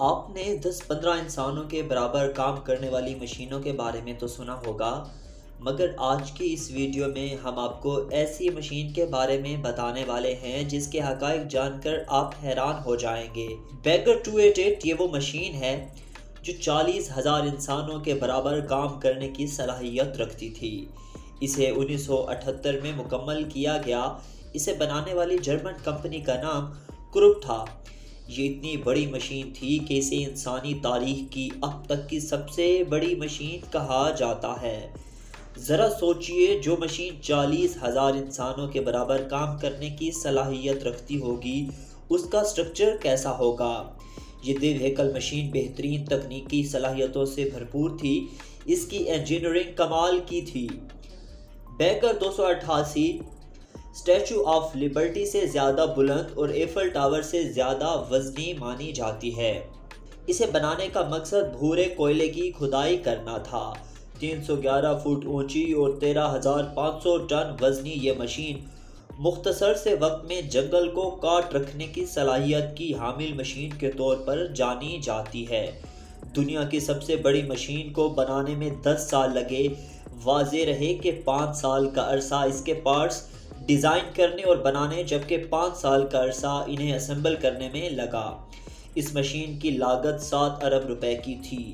آپ نے 10-15 انسانوں کے برابر کام کرنے والی مشینوں کے بارے میں تو سنا ہوگا، مگر آج کی اس ویڈیو میں ہم آپ کو ایسی مشین کے بارے میں بتانے والے ہیں جس کے حقائق جان کر آپ حیران ہو جائیں گے۔ بیگر 288 یہ وہ مشین ہے جو 40,000 انسانوں کے برابر کام کرنے کی صلاحیت رکھتی تھی۔ اسے 1978 میں مکمل کیا گیا۔ اسے بنانے والی جرمن کمپنی کا نام کروپ تھا۔ یہ اتنی بڑی مشین تھی کہ اسے انسانی تاریخ کی اب تک کی سب سے بڑی مشین کہا جاتا ہے۔ ذرا سوچئے، جو مشین 40,000 انسانوں کے برابر کام کرنے کی صلاحیت رکھتی ہوگی، اس کا سٹرکچر کیسا ہوگا۔ یہ دیو ہیکل مشین بہترین تکنیکی صلاحیتوں سے بھرپور تھی۔ اس کی انجینئرنگ کمال کی تھی۔ بیگر 288 اسٹیچو آف لبرٹی سے زیادہ بلند اور ایفل ٹاور سے زیادہ وزنی مانی جاتی ہے۔ اسے بنانے کا مقصد بھورے کوئلے کی کھدائی کرنا تھا۔ 311 فٹ اونچی اور 13,500 ٹن وزنی یہ مشین مختصر سے وقت میں جنگل کو کاٹ رکھنے کی صلاحیت کی حامل مشین کے طور پر جانی جاتی ہے۔ دنیا کی سب سے بڑی مشین کو بنانے میں 10 سال لگے۔ واضح رہے کہ 5 سال کا عرصہ اس کے پارٹس ڈیزائن کرنے اور بنانے، جبکہ 5 سال کا عرصہ انہیں اسمبل کرنے میں لگا۔ اس مشین کی لاگت 7 ارب روپے کی تھی۔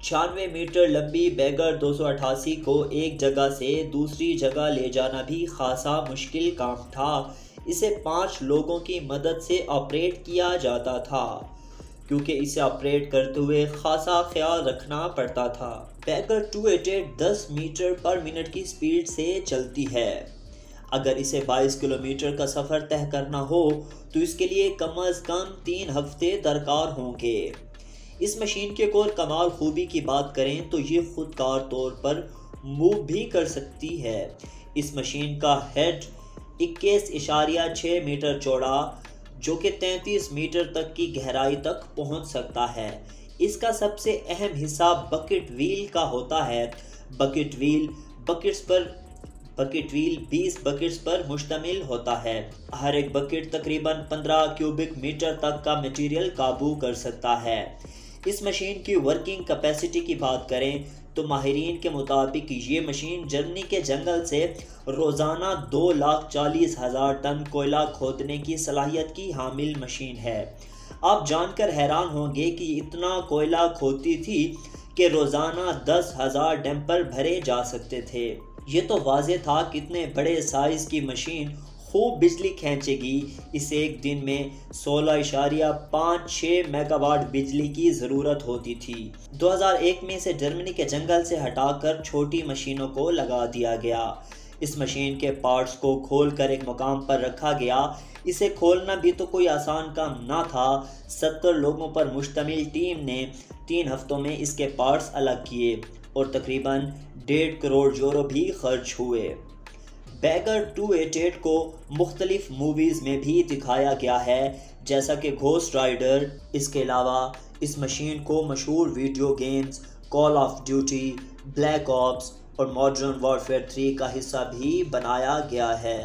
96 میٹر لمبی بیگر 288 کو ایک جگہ سے دوسری جگہ لے جانا بھی خاصا مشکل کام تھا۔ اسے 5 لوگوں کی مدد سے آپریٹ کیا جاتا تھا، کیونکہ اسے آپریٹ کرتے ہوئے خاصا خیال رکھنا پڑتا تھا۔ بیگر 288 10 میٹر پر منٹ کی سپیڈ سے چلتی ہے۔ اگر اسے 22 کلومیٹر کا سفر طے کرنا ہو تو اس کے لیے کم از کم 3 ہفتے درکار ہوں گے۔ اس مشین کے اور کمال خوبی کی بات کریں تو یہ خودکار طور پر موو بھی کر سکتی ہے۔ اس مشین کا ہیڈ 21.6 میٹر چوڑا، جو کہ 33 میٹر تک کی گہرائی تک پہنچ سکتا ہے۔ اس کا سب سے اہم حصہ بکٹ وہیل کا ہوتا ہے۔ بکٹ وہیل 20 بکٹس پر مشتمل ہوتا ہے۔ ہر ایک بکٹ تقریباً 15 کیوبک میٹر تک کا میٹیریل قابو کر سکتا ہے۔ اس مشین کی ورکنگ کیپیسٹی کی بات کریں تو ماہرین کے مطابق یہ مشین جرمنی کے جنگل سے روزانہ 2,40,000 ٹن کوئلہ کھودنے کی صلاحیت کی حامل مشین ہے۔ آپ جان کر حیران ہوں گے کہ یہ اتنا کوئلہ کھودتی تھی کہ روزانہ 10,000 ڈمپر بھرے جا سکتے تھے۔ یہ تو واضح تھا کہ اتنے بڑے سائز کی مشین خوب بجلی کھینچے گی۔ اسے ایک دن میں 16.56 میگا واٹ بجلی کی ضرورت ہوتی تھی۔ 2001 میں اسے جرمنی کے جنگل سے ہٹا کر چھوٹی مشینوں کو لگا دیا گیا۔ اس مشین کے پارٹس کو کھول کر ایک مقام پر رکھا گیا۔ اسے کھولنا بھی تو کوئی آسان کام نہ تھا۔ 70 لوگوں پر مشتمل ٹیم نے 3 ہفتوں میں اس کے پارٹس الگ کیے اور تقریباً 1.5 کروڑ یورو بھی خرچ ہوئے۔ بیگر 288 کو مختلف موویز میں بھی دکھایا گیا ہے، جیسا کہ گھوسٹ رائڈر۔ اس کے علاوہ اس مشین کو مشہور video games call of duty, black آپس اور ماڈرن وارفیئر 3 کا حصہ بھی بنایا گیا ہے۔